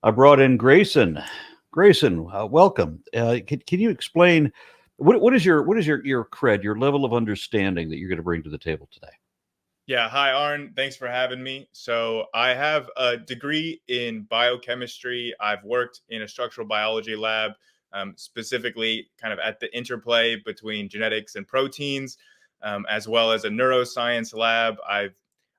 I brought in Grayson. Grayson, welcome. Can you explain what is your cred, your level of understanding that you're going to bring to the table today? Yeah, hi, Aron. Thanks for having me. So, I have a degree in biochemistry. I've worked in a structural biology lab, specifically kind of at the interplay between genetics and proteins, as well as a neuroscience lab.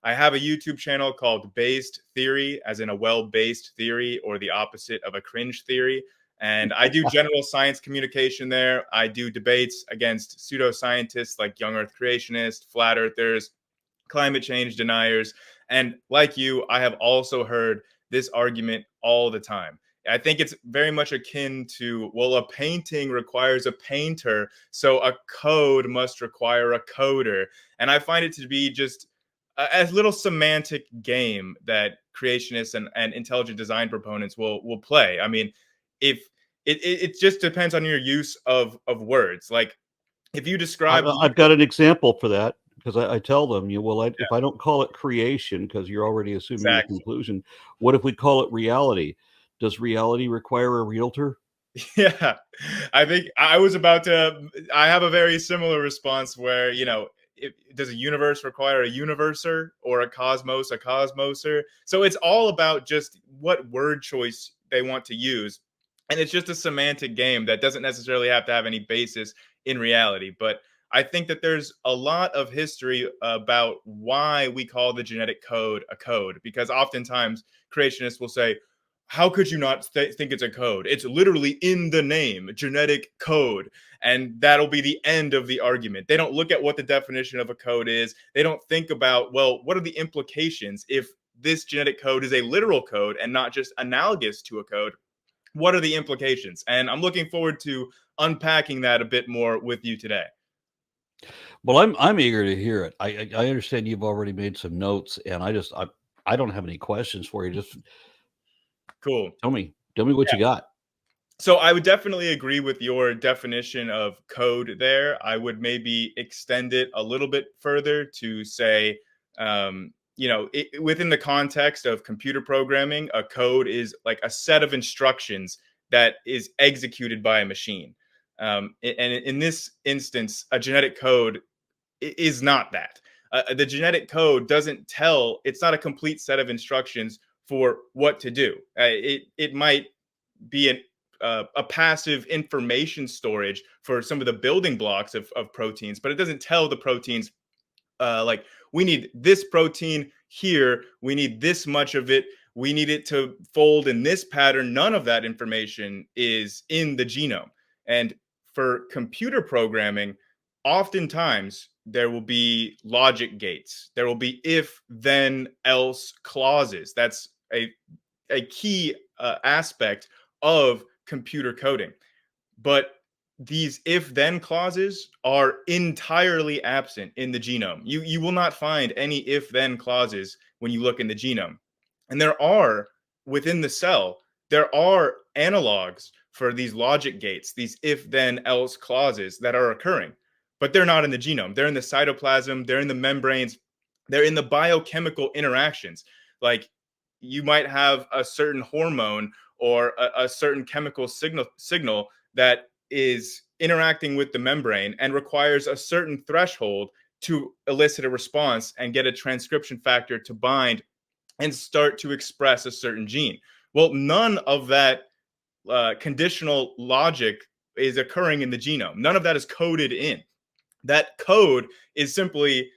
I have a YouTube channel called Based Theory, as in a well-based theory, or the opposite of a cringe theory. And I do general science communication there. I do debates against pseudoscientists like young Earth creationists, flat earthers, climate change deniers. And like you, I have also heard this argument all the time. I think it's very much akin to, well, a painting requires a painter, so a code must require a coder. And I find it to be just a little semantic game that creationists and intelligent design proponents will play. I mean, if it just depends on your use of words. Like if you describe I've got an example for that because I tell them, if I don't call it creation, because you're already assuming the exactly. conclusion, what if we call it reality? Does reality require a realtor? Yeah, I think I was about to. I have a very similar response where, does a universe require a universer, or a cosmoser? So it's all about just what word choice they want to use. And it's just a semantic game that doesn't necessarily have to have any basis in reality. But I think that there's a lot of history about why we call the genetic code a code, because oftentimes creationists will say, how could you not think it's a code? It's literally in the name, genetic code. And that'll be the end of the argument. They don't look at what the definition of a code is. They don't think about, well, what are the implications if this genetic code is a literal code and not just analogous to a code? What are the implications? And I'm looking forward to unpacking that a bit more with you today. Well, I'm eager to hear it. I understand you've already made some notes, and I don't have any questions for you. Just Cool. tell me what you got. So I would definitely agree with your definition of code there. I would maybe extend it a little bit further to say, within the context of computer programming, a code is like a set of instructions that is executed by a machine. And in this instance, a genetic code is not that. The genetic code doesn't tell, it's not a complete set of instructions for what to do. It might be a passive information storage for some of the building blocks of proteins, but it doesn't tell the proteins, like, we need this protein here, we need this much of it, we need it to fold in this pattern. None of that information is in the genome. And for computer programming, oftentimes there will be logic gates, there will be if then else clauses. That's a key aspect of computer coding. But these if then clauses are entirely absent in the genome. You will not find any if then clauses when you look in the genome. And there are, within the cell, there are analogs for these logic gates, these if then else clauses that are occurring, but they're not in the genome. They're in the cytoplasm, they're in the membranes, they're in the biochemical interactions. Like, you might have a certain hormone or a certain chemical signal that is interacting with the membrane and requires a certain threshold to elicit a response and get a transcription factor to bind and start to express a certain gene. Well, none of that conditional logic is occurring in the genome. None of that is coded in. That code is simply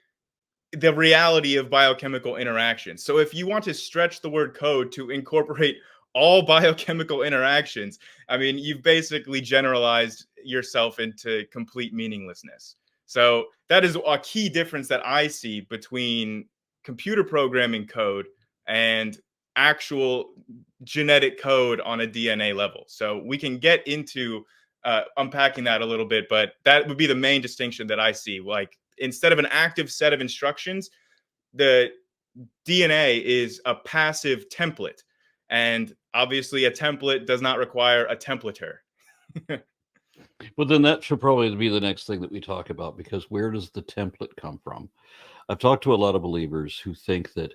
the reality of biochemical interactions. So if you want to stretch the word code to incorporate all biochemical interactions, I mean, you've basically generalized yourself into complete meaninglessness. So that is a key difference that I see between computer programming code and actual genetic code on a DNA level. So we can get into unpacking that a little bit, but that would be the main distinction that I see. Like, instead of an active set of instructions, the DNA is a passive template. And obviously, a template does not require a templater. Well, then that should probably be the next thing that we talk about, because where does the template come from? I've talked to a lot of believers who think that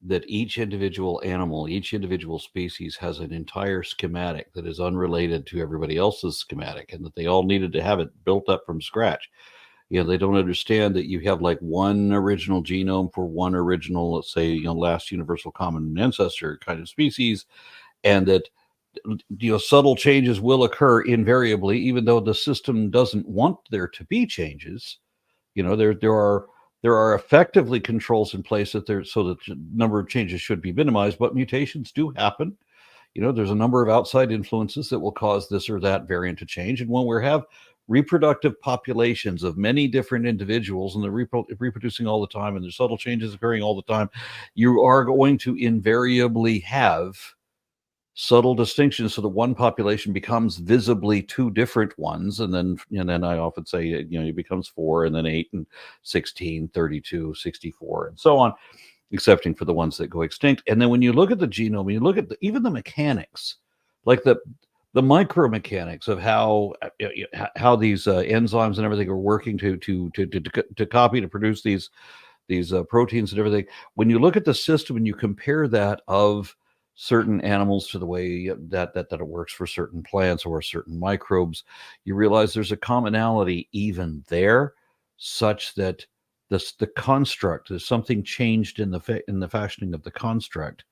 that each individual animal, each individual species has an entire schematic that is unrelated to everybody else's schematic, and that they all needed to have it built up from scratch. They don't understand that you have like one original genome for one original, let's say, last universal common ancestor kind of species, and that subtle changes will occur invariably, even though the system doesn't want there to be changes. There are effectively controls in place that there so that the number of changes should be minimized, but mutations do happen. There's a number of outside influences that will cause this or that variant to change. And when we have reproductive populations of many different individuals and they're reproducing all the time and there's subtle changes occurring all the time, you are going to invariably have subtle distinctions so that one population becomes visibly two different ones. And then I often say, it becomes 4 and then 8 and 16, 32, 64, and so on, excepting for the ones that go extinct. And then when you look at the genome, you look at even the mechanics, like the micromechanics of how these enzymes and everything are working to copy to produce these proteins and everything. When you look at the system and you compare that of certain animals to the way that it works for certain plants or certain microbes, you realize there's a commonality even there, such that the construct, there's something changed in the fashioning of the construct,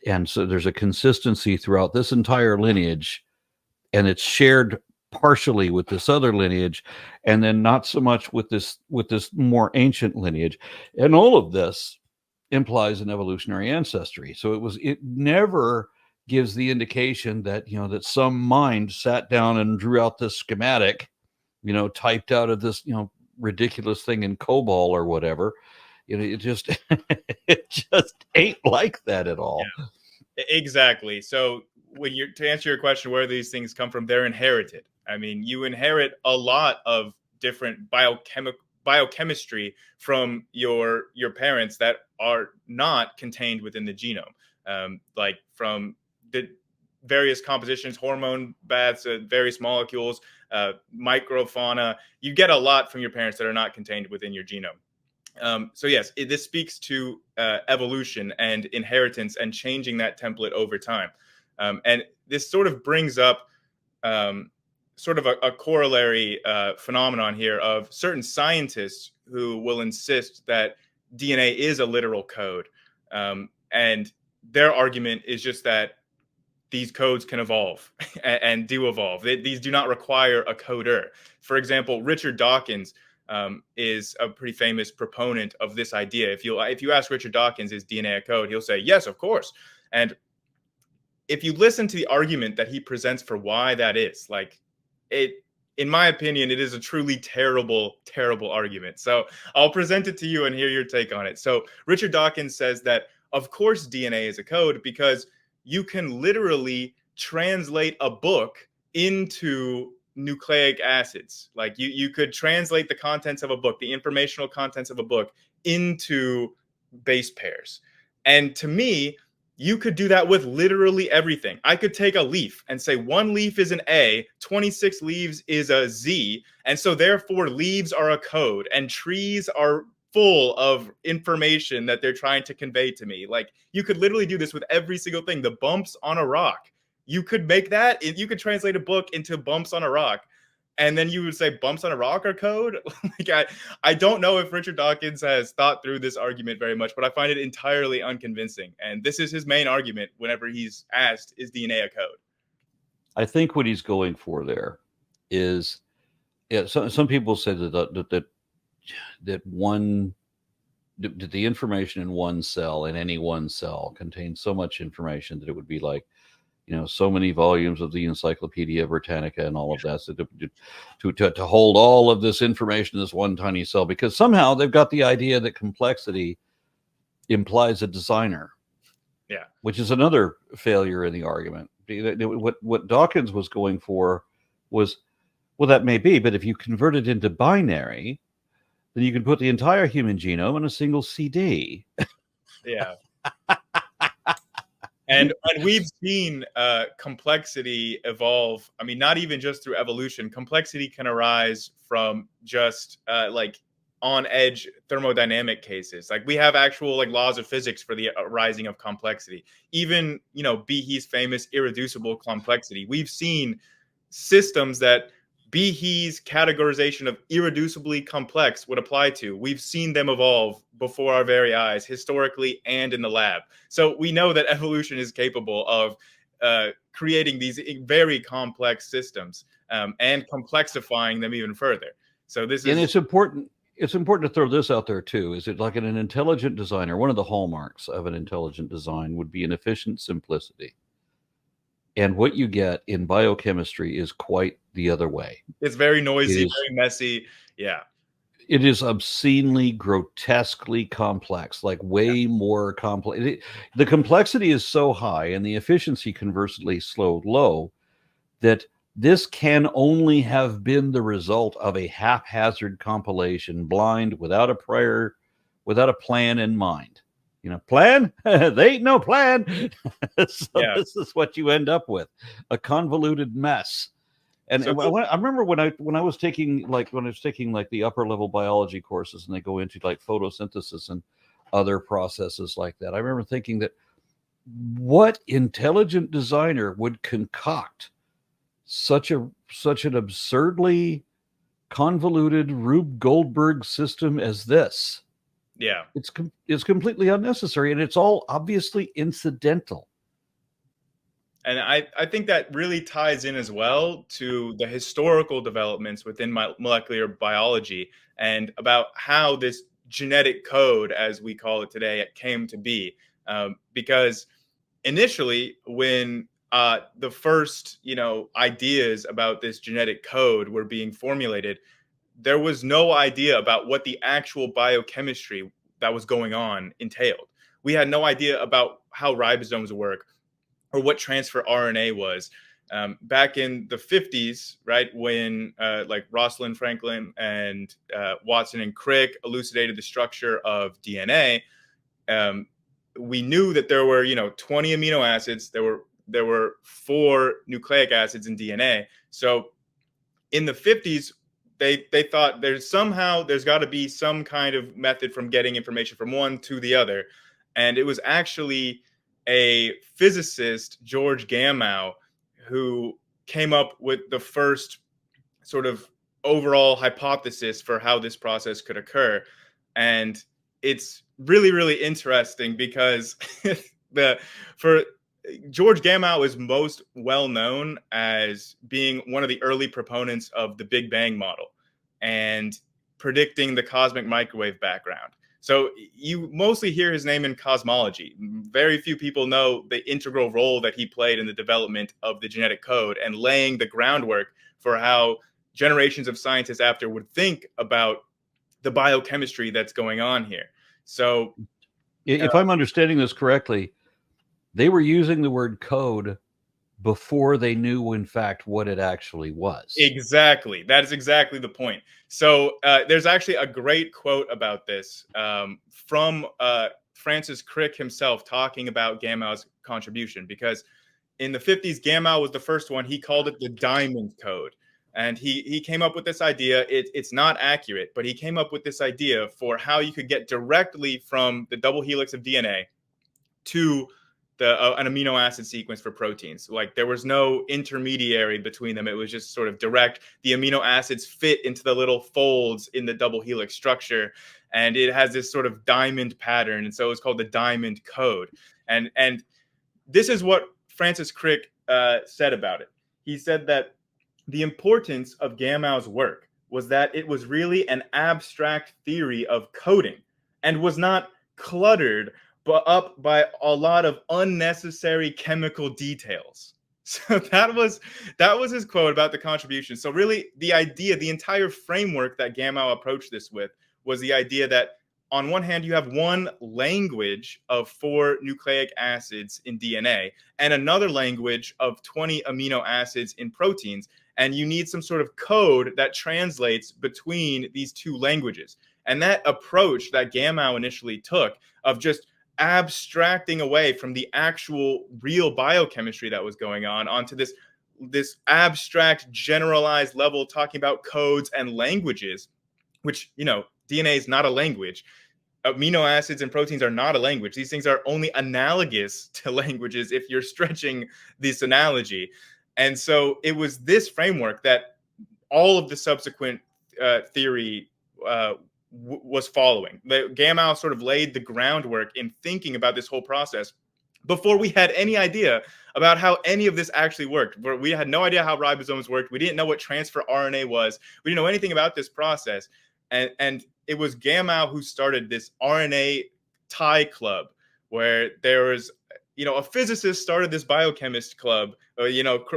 and so there's a consistency throughout this entire lineage, and it's shared partially with this other lineage, and then not so much with this more ancient lineage, and all of this implies an evolutionary ancestry. So it never gives the indication that that some mind sat down and drew out this schematic, typed out of this ridiculous thing in COBOL or whatever. It just it just ain't like that at all. Yeah, exactly. So to answer your question, where these things come from, they're inherited. I mean, you inherit a lot of different biochemistry from your parents that are not contained within the genome, like from the various compositions, hormone baths, various molecules, microfauna. You get a lot from your parents that are not contained within your genome. So yes, this speaks to evolution and inheritance and changing that template over time. And this sort of brings up sort of a corollary phenomenon here of certain scientists who will insist that DNA is a literal code. And their argument is just that these codes can evolve and do evolve. These do not require a coder. For example, Richard Dawkins is a pretty famous proponent of this idea. If you ask Richard Dawkins, is DNA a code? He'll say, yes, of course. And if you listen to the argument that he presents for why that is, in my opinion, it is a truly terrible, terrible argument. So I'll present it to you and hear your take on it. So Richard Dawkins says that, of course, DNA is a code because you can literally translate a book into nucleic acids. Like you could translate the contents of a book, the informational contents of a book, into base pairs. And to me, you could do that with literally everything. I could take a leaf and say 1 leaf is an A, 26 leaves is a Z, and so therefore leaves are a code and trees are full of information that they're trying to convey to me. Like you could literally do this with every single thing. The bumps on a rock, you could make that, you could translate a book into bumps on a rock. And then you would say bumps on a rock are code. I don't know if Richard Dawkins has thought through this argument very much, but I find it entirely unconvincing. And this is his main argument whenever he's asked, is DNA a code? I think what he's going for there is, some people say that the information in one cell, in any one cell, contains so much information that it would be like, so many volumes of the Encyclopedia Britannica and all of that, so to hold all of this information in this one tiny cell, because somehow they've got the idea that complexity implies a designer. Yeah, which is another failure in the argument. What Dawkins was going for was, well, that may be, but if you convert it into binary, then you can put the entire human genome in a single CD. Yeah. And we've seen complexity evolve. I mean, not even just through evolution. Complexity can arise from just on edge thermodynamic cases. Like we have actual like laws of physics for the rising of complexity. Even, Behe's famous irreducible complexity. We've seen systems that Behe's categorization of irreducibly complex would apply to. We've seen them evolve before our very eyes, historically and in the lab. So we know that evolution is capable of creating these very complex systems and complexifying them even further. So this And is it's important. It's important to throw this out there too. Is it like an intelligent designer? One of the hallmarks of an intelligent design would be an efficient simplicity. And what you get in biochemistry is quite the other way. it's very It noisy, is very messy. Yeah. it is obscenely, grotesquely complex, like way more complex. The complexity is so high and the efficiency conversely so low that this can only have been the result of a haphazard compilation, blind, without a plan in mind. Plan? They ain't no plan. So Yeah. this is what you end up with, a convoluted mess. And So I remember when I was taking like the upper level biology courses, and they go into like photosynthesis and other processes like that. I remember thinking that what intelligent designer would concoct such an absurdly convoluted Rube Goldberg system as this? yeah. It's completely unnecessary, and it's all obviously incidental. And I think that really ties in as well to the historical developments within molecular biology and about how this genetic code, as we call it today, came to be. Because initially, when the first, ideas about this genetic code were being formulated, there was no idea about what the actual biochemistry that was going on entailed. We had no idea about how ribosomes work or what transfer RNA was. Back in the 50s, right, when like Rosalind Franklin and Watson and Crick elucidated the structure of DNA, we knew that there were 20 amino acids. There were 4 nucleic acids in DNA. So in the 50s, they thought there's got to be some kind of method from getting information from one to the other, and it was actually a physicist, George Gamow, who came up with the first sort of overall hypothesis for how this process could occur. And it's really, really interesting because the for George Gamow is most well known as being one of the early proponents of the Big Bang model and predicting the cosmic microwave background. So you mostly hear his name in cosmology. Very few people know the integral role that he played in the development of the genetic code and laying the groundwork for how generations of scientists after would think about the biochemistry that's going on here. So If I'm understanding this correctly, they were using the word code before they knew, in fact, what it actually was. exactly. That is exactly the point. So there's actually a great quote about this from Francis Crick himself talking about Gamow's contribution, because in the 50s, Gamow was the first one. He called it the diamond code. And he came up with this idea. It's not accurate, but he came up with this idea for how you could get directly from the double helix of DNA to an amino acid sequence for proteins. Like there was no intermediary between them. It was just sort of direct. The amino acids fit into the little folds in the double helix structure, and it has this sort of diamond pattern. And so it's called the diamond code. And this is what Francis Crick said about it. He said that the importance of Gamow's work was that it was really an abstract theory of coding and was not cluttered but up by a lot of unnecessary chemical details. So that was his quote about the contribution. So really the idea, the entire framework that Gamow approached this with was the idea that on one hand, you have one language of 4 nucleic acids in DNA and another language of 20 amino acids in proteins. And you need some sort of code that translates between these 2 languages. And that approach that Gamow initially took of just abstracting away from the actual real biochemistry that was going on onto this abstract generalized level talking about codes and languages, which DNA is not a language. Amino acids and proteins are not a language. These things are only analogous to languages if you're stretching this analogy. And so it was this framework that all of the subsequent theory was following. Gamow sort of laid the groundwork in thinking about this whole process before we had any idea about how any of this actually worked. We had no idea how ribosomes worked. We didn't know what transfer RNA was. We didn't know anything about this process. And it was Gamow who started this RNA tie club, where there was, a physicist started this biochemist club.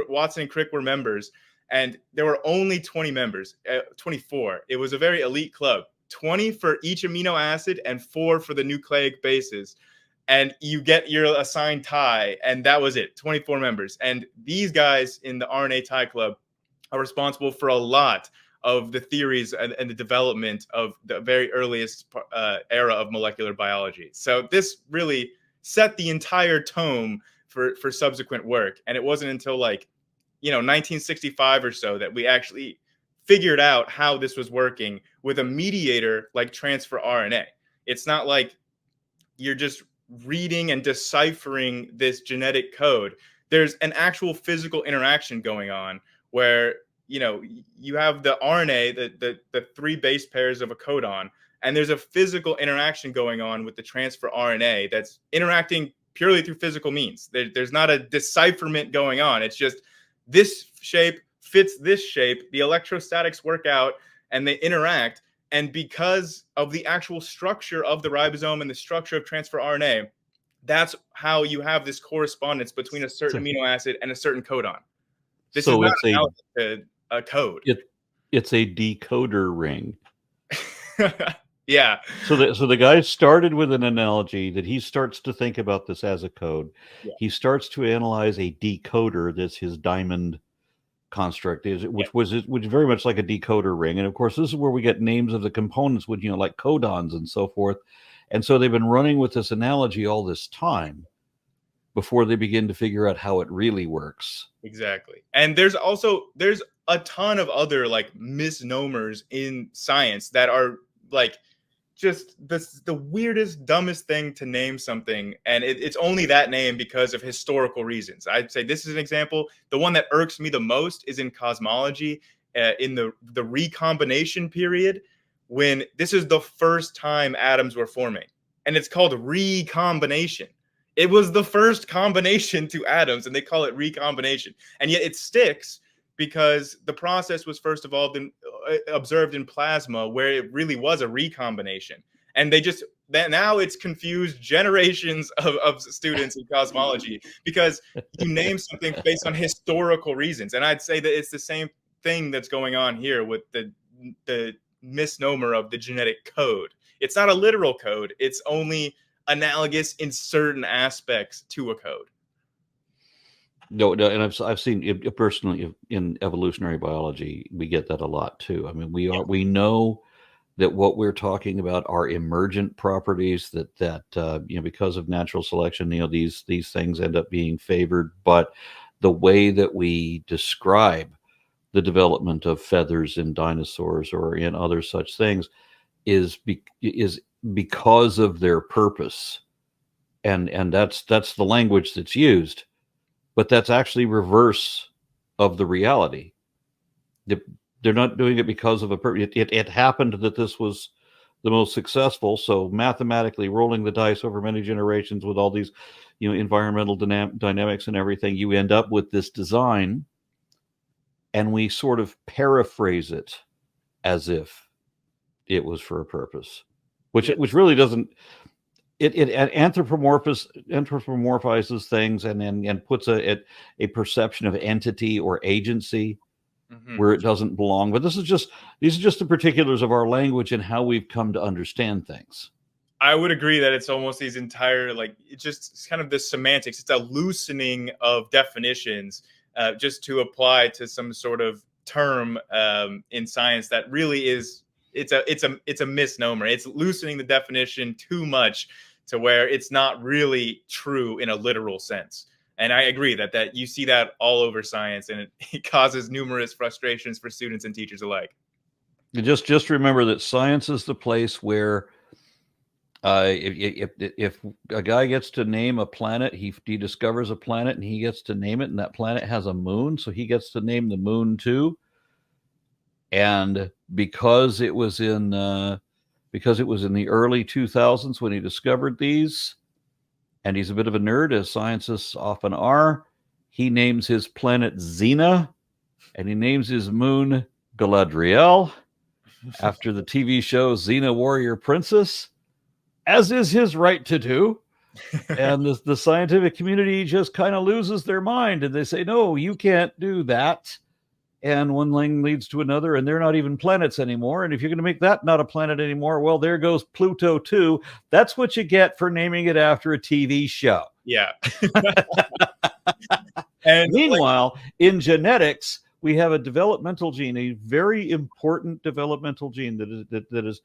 Watson and Crick were members, and there were only 20 members, 24. It was a very elite club, 20 for each amino acid and 4 for the nucleic bases. And you get your assigned tie, and that was it, 24 members. And these guys in the RNA tie club are responsible for a lot of the theories and the development of the very earliest era of molecular biology. So this really set the entire tone for subsequent work. And it wasn't until 1965 or so that we actually figured out how this was working with a mediator like transfer RNA. It's not like you're just reading and deciphering this genetic code. There's an actual physical interaction going on where you have the RNA, the 3 base pairs of a codon, and there's a physical interaction going on with the transfer RNA that's interacting purely through physical means. There's not a decipherment going on. It's just this shape fits this shape. The electrostatics work out and they interact. And because of the actual structure of the ribosome and the structure of transfer RNA, that's how you have this correspondence between a certain amino acid and a certain codon. This is not a code. It's a decoder ring. Yeah. So the guy started with an analogy that he starts to think about this as a code. Yeah. He starts to analyze a decoder. That's his diamond construct, which is very much like a decoder ring. And of course, this is where we get names of the components, with like codons and so forth. And so they've been running with this analogy all this time before they begin to figure out how it really works. Exactly. And there's a ton of other misnomers in science that are just the weirdest, dumbest thing to name something. And it's only that name because of historical reasons. I'd say this is an example. The one that irks me the most is in cosmology, in the recombination period, when this is the first time atoms were forming. And it's called recombination. It was the first combination to atoms, and they call it recombination. And yet it sticks because the process was first observed in plasma, where it really was a recombination. And now it's confused generations of students in cosmology because you name something based on historical reasons. And I'd say that it's the same thing that's going on here with the misnomer of the genetic code. It's not a literal code. It's only analogous in certain aspects to a code. No, and I've seen it personally in evolutionary biology. We get that a lot too. I mean, we know that what we're talking about are emergent properties that because of natural selection, these things end up being favored. But the way that we describe the development of feathers in dinosaurs or in other such things is because of their purpose, and that's the language that's used. But that's actually reverse of the reality. They're not doing it because of a purpose. It happened that this was the most successful. So mathematically, rolling the dice over many generations with all these, environmental dynamics and everything, you end up with this design, and we sort of paraphrase it as if it was for a purpose, which really doesn't. It anthropomorphizes things and puts a perception of entity or agency where it doesn't belong. But these are just the particulars of our language and how we've come to understand things. I would agree that it's almost these entire it's kind of the semantics. It's a loosening of definitions just to apply to some sort of term in science that really is. It's a misnomer. It's loosening the definition too much to where it's not really true in a literal sense. And I agree that you see that all over science, and it causes numerous frustrations for students and teachers alike. Just remember that science is the place where if a guy gets to name a planet, he discovers a planet and he gets to name it, and that planet has a moon, so he gets to name the moon too. And because it was in the early 2000s when he discovered these, and he's a bit of a nerd, as scientists often are, he names his planet Xena, and he names his moon Galadriel after the TV show Xena Warrior Princess, as is his right to do. And the scientific community just kind of loses their mind, and they say, no, you can't do that. And one thing leads to another, and they're not even planets anymore. And if you're going to make that not a planet anymore, well, there goes Pluto too. That's what you get for naming it after a TV show. Yeah. And meanwhile, in genetics, we have a developmental gene, a very important developmental gene that is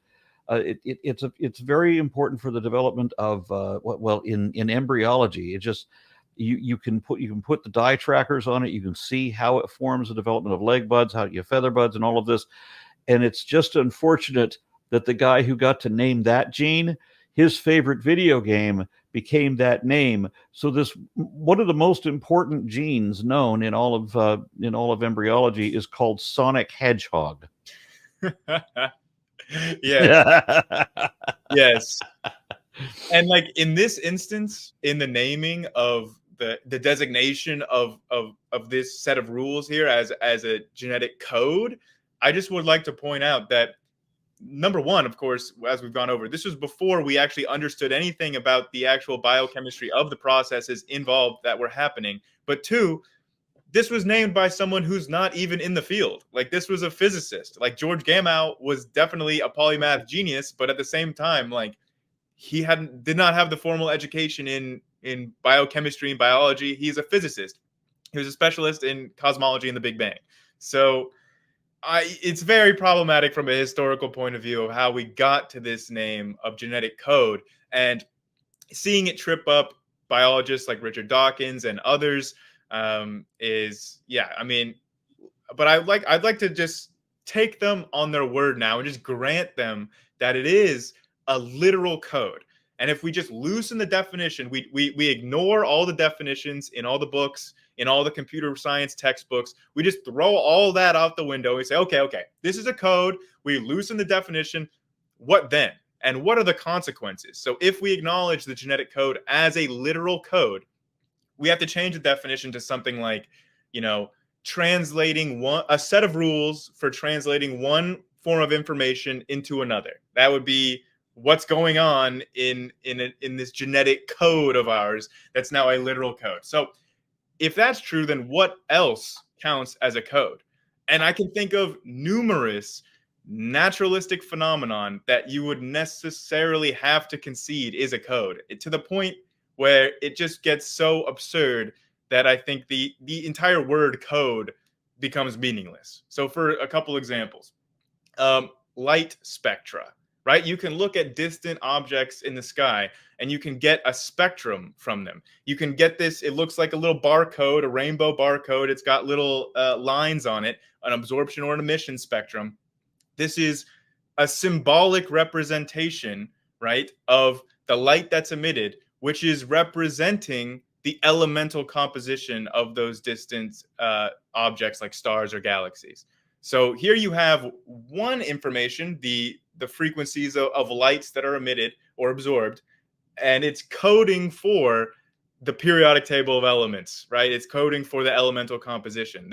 it's very important for the development of in embryology. It just you can put the dye trackers on it. You can see how it forms the development of leg buds, how you feather buds, and all of this. And it's just unfortunate that the guy who got to name that gene, his favorite video game became that name. So this one of the most important genes known in all of embryology is called Sonic Hedgehog. Yes. Yes. And like in this instance, in the naming of the designation of this set of rules here as a genetic code, I just would like to point out that number one, of course, as we've gone over, this was before we actually understood anything about the actual biochemistry of the processes involved that were happening. But two, this was named by someone who's not even in the field. Like, this was a physicist. Like, George Gamow was definitely a polymath genius, but at the same time, like, he did not have the formal education in biochemistry and biology. He's a physicist. He was a specialist in cosmology and the Big Bang. So it's very problematic from a historical point of view of how we got to this name of genetic code, and seeing it trip up biologists like Richard Dawkins and others but I'd like to just take them on their word now and just grant them that it is a literal code. And if we just loosen the definition, we ignore all the definitions in all the books, in all the computer science textbooks. We just throw all that out the window. We say, okay, this is a code. We loosen the definition. What then? And what are the consequences? So if we acknowledge the genetic code as a literal code, we have to change the definition to something like, translating a set of rules for translating one form of information into another. That would be what's going on in this genetic code of ours that's now a literal code. So if that's true, then what else counts as a code? And I can think of numerous naturalistic phenomenon that you would necessarily have to concede is a code, to the point where it just gets so absurd that I think the entire word code becomes meaningless. So for a couple examples, light spectra, right? You can look at distant objects in the sky and you can get a spectrum from them. You can get this, it looks like a little barcode, a rainbow barcode. It's got little lines on it, an absorption or an emission spectrum. This is a symbolic representation, right, of the light that's emitted, which is representing the elemental composition of those distant objects like stars or galaxies. So here you have one information, the frequencies of lights that are emitted or absorbed, and it's coding for the periodic table of elements, right? It's coding for the elemental composition.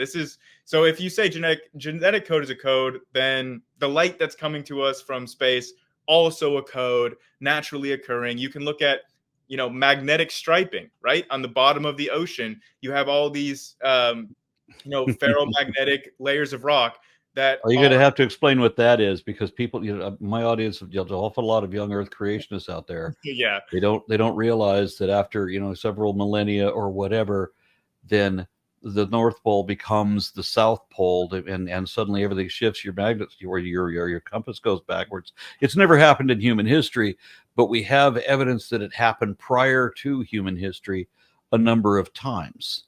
So if you say genetic code is a code, then the light that's coming to us from space, also a code, naturally occurring. You can look at magnetic striping, right? On the bottom of the ocean, you have all these, ferromagnetic layers of rock that are you going to have to explain what that is? Because people, my audience, there's an awful lot of young Earth creationists out there. Yeah. They don't realize that after, several millennia or whatever, then the North Pole becomes the South Pole, and suddenly everything shifts. Your magnets, your compass goes backwards. It's never happened in human history, but we have evidence that it happened prior to human history a number of times.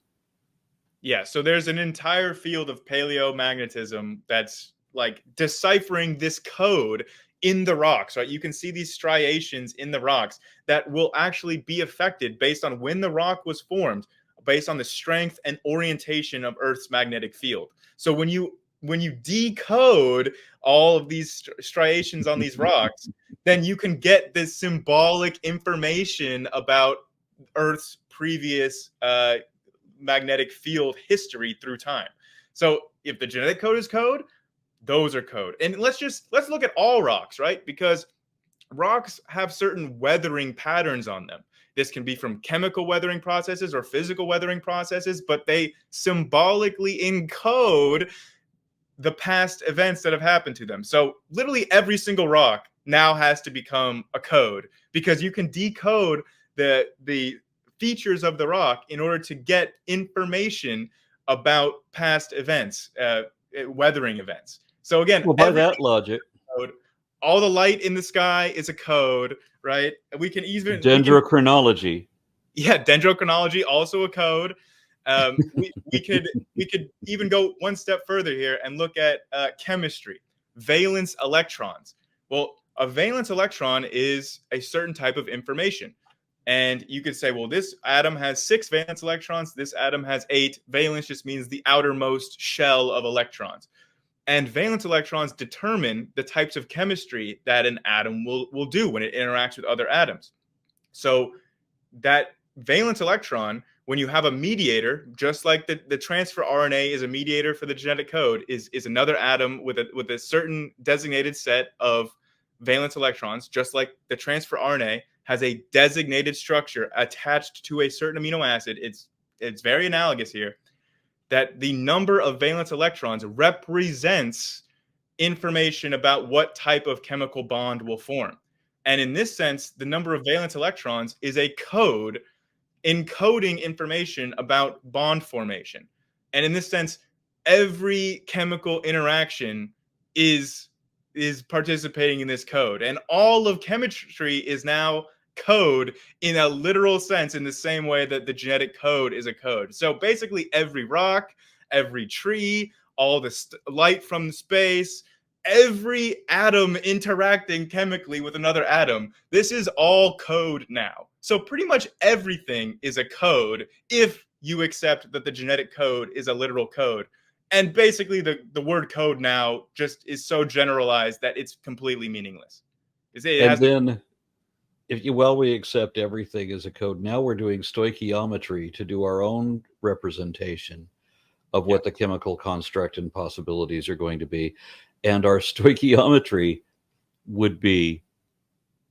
Yeah, so there's an entire field of paleomagnetism that's like deciphering this code in the rocks, right? You can see these striations in the rocks that will actually be affected based on when the rock was formed, based on the strength and orientation of Earth's magnetic field. So when you decode all of these striations on these rocks, then you can get this symbolic information about Earth's previous magnetic field history through time. So if the genetic code is code, those are code. And let's look at all rocks, right? Because rocks have certain weathering patterns on them. This can be from chemical weathering processes or physical weathering processes, but they symbolically encode the past events that have happened to them. So literally every single rock now has to become a code, because you can decode the features of the rock in order to get information about past events, weathering events. So again, well, by that logic, code. All the light in the sky is a code, right? We can even dendrochronology. Dendrochronology, also a code. We could even go one step further here and look at chemistry, valence electrons. Well, a valence electron is a certain type of information. And you could say, well, this atom has 6 valence electrons, this atom has 8. Valence just means the outermost shell of electrons. And valence electrons determine the types of chemistry that an atom will do when it interacts with other atoms. So that valence electron, when you have a mediator, just like the transfer RNA is a mediator for the genetic code, is another atom with a certain designated set of valence electrons, just like the transfer RNA has a designated structure attached to a certain amino acid. It's very analogous here, that the number of valence electrons represents information about what type of chemical bond will form. And in this sense, the number of valence electrons is a code encoding information about bond formation. And in this sense, every chemical interaction is participating in this code. And all of chemistry is now code in a literal sense, in the same way that the genetic code is a code. So basically every rock, every tree, all the light from space, every atom interacting chemically with another atom, this is all code now. So pretty much everything is a code if you accept that the genetic code is a literal code. And basically the word code now just is so generalized that it's completely meaningless. Then while we accept everything as a code, now we're doing stoichiometry to do our own representation of what the chemical construct and possibilities are going to be. And our stoichiometry would be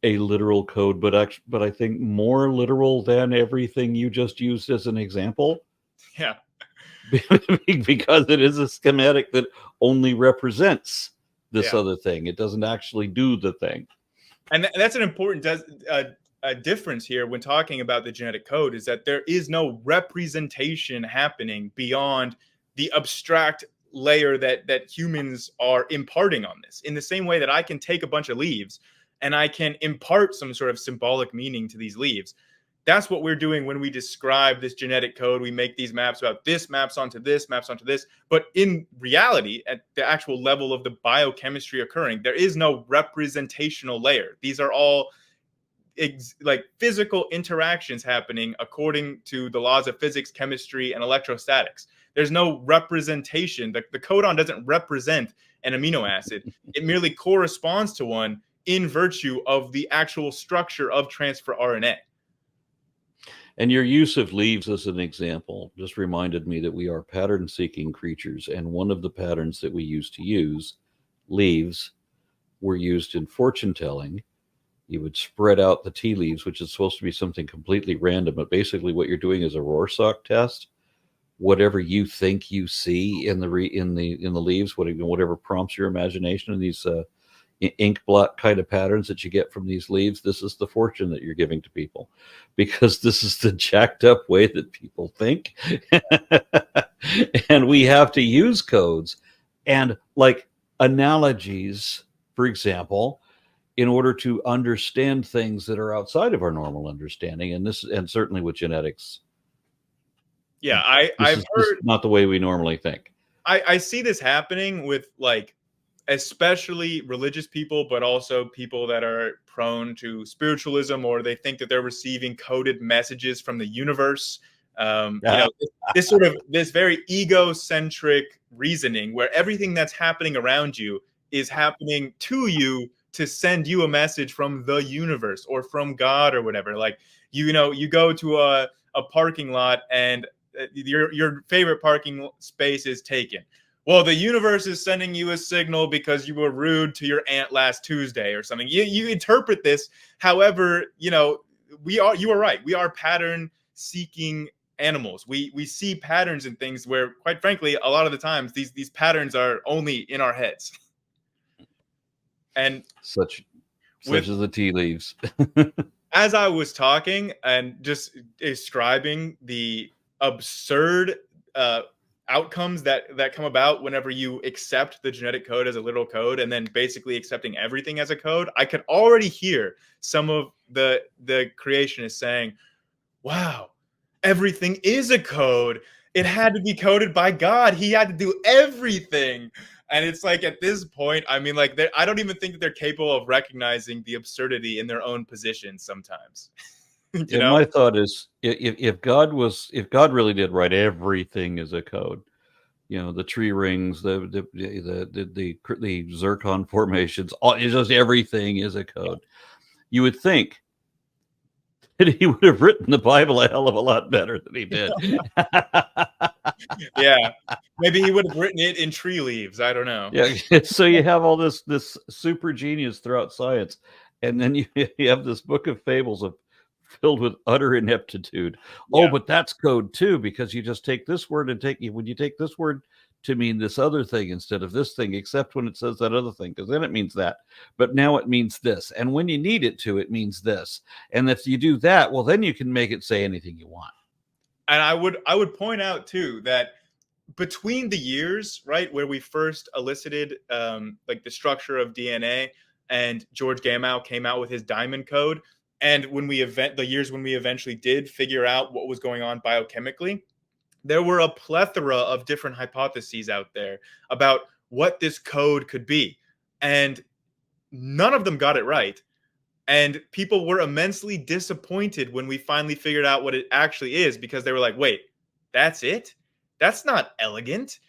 a literal code, but I think more literal than everything you just used as an example. Yeah. Because it is a schematic that only represents this other thing. It doesn't actually do the thing. And that's an important difference here when talking about the genetic code, is that there is no representation happening beyond the abstract layer that humans are imparting on this. In the same way that I can take a bunch of leaves and I can impart some sort of symbolic meaning to these leaves. That's what we're doing when we describe this genetic code. We make these maps about this maps onto this, maps onto this. But in reality, at the actual level of the biochemistry occurring, there is no representational layer. These are all like physical interactions happening according to the laws of physics, chemistry, and electrostatics. There's no representation. The codon doesn't represent an amino acid. It merely corresponds to one in virtue of the actual structure of transfer RNA. And your use of leaves as an example just reminded me that we are pattern-seeking creatures, and one of the patterns that we used to use, leaves, were used in fortune-telling. You would spread out the tea leaves, which is supposed to be something completely random, but basically what you're doing is a Rorschach test. Whatever you think you see in the leaves, whatever prompts your imagination, and these ink blot kind of patterns that you get from these leaves, this is the fortune that you're giving to people, because this is the jacked up way that people think. And we have to use codes and like analogies, for example, in order to understand things that are outside of our normal understanding. And certainly with genetics. Yeah, I've heard, not the way we normally think. I see this happening with like especially religious people, but also people that are prone to spiritualism, or they think that they're receiving coded messages from the universe. This sort of this very egocentric reasoning where everything that's happening around you is happening to you to send you a message from the universe or from God or whatever. Like, you go to a parking lot and your favorite parking space is taken. Well, the universe is sending you a signal because you were rude to your aunt last Tuesday or something. You interpret this however, you are right. We are pattern seeking animals. We see patterns in things where, quite frankly, a lot of the times these patterns are only in our heads. And such as the tea leaves. As I was talking and just describing the absurd outcomes that come about whenever you accept the genetic code as a literal code, and then basically accepting everything as a code, I could already hear some of the creationists saying, "Wow, everything is a code. It had to be coded by God. He had to do everything." And it's like, at this point, I mean, like, I don't even think that they're capable of recognizing the absurdity in their own position sometimes. My thought is, if God really did write everything as a code, the tree rings, the zircon formations, just everything is a code, you would think that he would have written the Bible a hell of a lot better than he did. Yeah, maybe he would have written it in tree leaves. I don't know. Yeah, so you have all this super genius throughout science, and then you have this book of fables filled with utter ineptitude. Yeah. Oh, but that's code too, because you just take this word and when you take this word to mean this other thing instead of this thing, except when it says that other thing, because then it means that. But now it means this. And when you need it to, it means this. And if you do that, well, then you can make it say anything you want. And I would point out too that between the years, right, where we first elicited like the structure of DNA, and George Gamow came out with his diamond code, and the years when we eventually did figure out what was going on biochemically, there were a plethora of different hypotheses out there about what this code could be, and none of them got it right. And people were immensely disappointed when we finally figured out what it actually is, because they were like, wait, that's it? That's not elegant.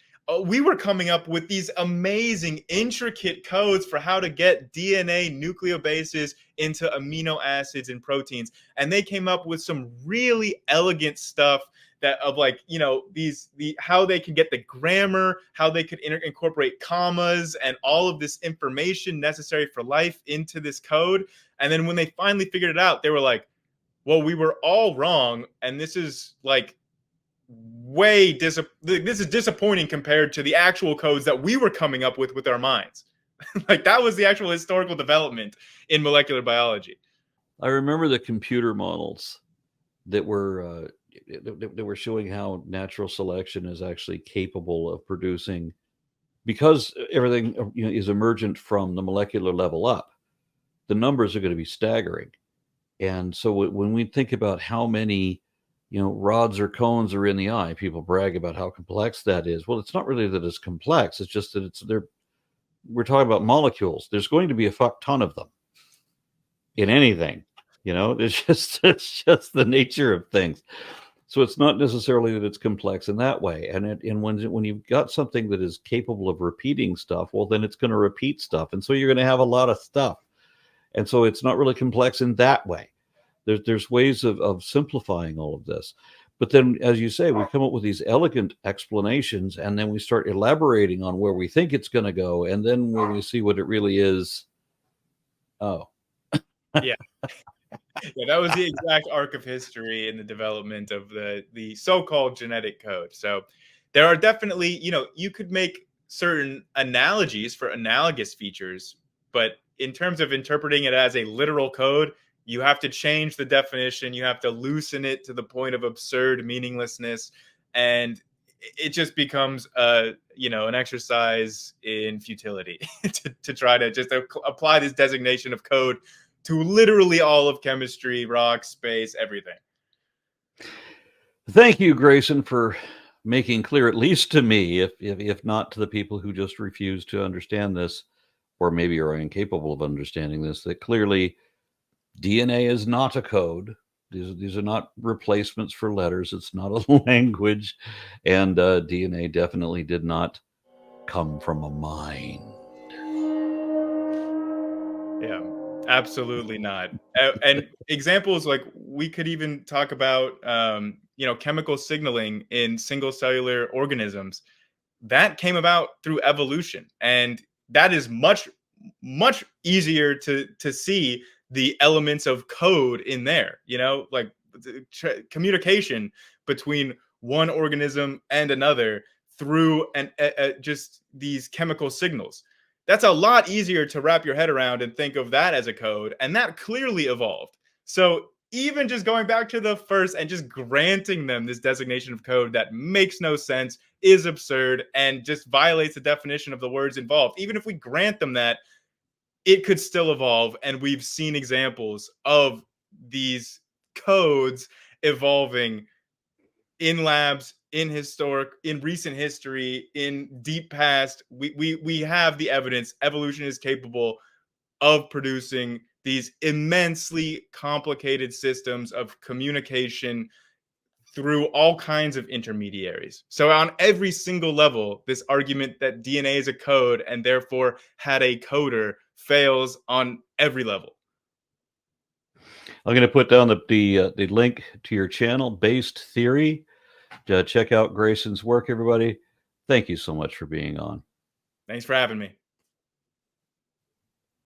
We were coming up with these amazing, intricate codes for how to get DNA nucleobases into amino acids and proteins. And they came up with some really elegant stuff how they can get the grammar, how they could incorporate commas and all of this information necessary for life into this code. And then when they finally figured it out, they were like, well, we were all wrong. And this is like this is disappointing compared to the actual codes that we were coming up with our minds. Like, that was the actual historical development in molecular biology. I remember the computer models that were showing how natural selection is actually capable of producing, because everything is emergent from the molecular level up, the numbers are going to be staggering. And so when we think about how many rods or cones are in the eye, people brag about how complex that is. Well, it's not really that it's complex. It's just that we're talking about molecules. There's going to be a fuck ton of them in anything. It's just the nature of things. So it's not necessarily that it's complex in that way. And when you've got something that is capable of repeating stuff, well, then it's going to repeat stuff. And so you're going to have a lot of stuff. And so it's not really complex in that way. There's ways of simplifying all of this. But then, as you say, we come up with these elegant explanations, and then we start elaborating on where we think it's going to go. And then when we see what it really is, oh. Yeah. Yeah, that was the exact arc of history in the development of the so-called genetic code. So there are definitely, you could make certain analogies for analogous features, but in terms of interpreting it as a literal code, you have to change the definition. You have to loosen it to the point of absurd meaninglessness. And it just becomes an exercise in futility to try to just apply this designation of code to literally all of chemistry, rock, space, everything. Thank you, Grayson, for making clear, at least to me, if not to the people who just refuse to understand this, or maybe are incapable of understanding this, that clearly DNA is not a code. These are not replacements for letters. It's not a language, and DNA definitely did not come from a mind. Yeah, absolutely not. And examples like we could even talk about, chemical signaling in single cellular organisms that came about through evolution, and that is much easier to see the elements of code in there. Like communication between one organism and another through just these chemical signals. That's a lot easier to wrap your head around and think of that as a code, and that clearly evolved. So even just going back to the first and just granting them this designation of code that makes no sense, is absurd, and just violates the definition of the words involved. Even if we grant them that, it could still evolve. And we've seen examples of these codes evolving in labs, in recent history, in deep past. We have the evidence. Evolution is capable of producing these immensely complicated systems of communication through all kinds of intermediaries. So on every single level, this argument that DNA is a code and therefore had a coder fails on every level. I'm going to put down the link to your channel, Based Theory. Check out Grayson's work, everybody. Thank you so much for being on. Thanks for having me.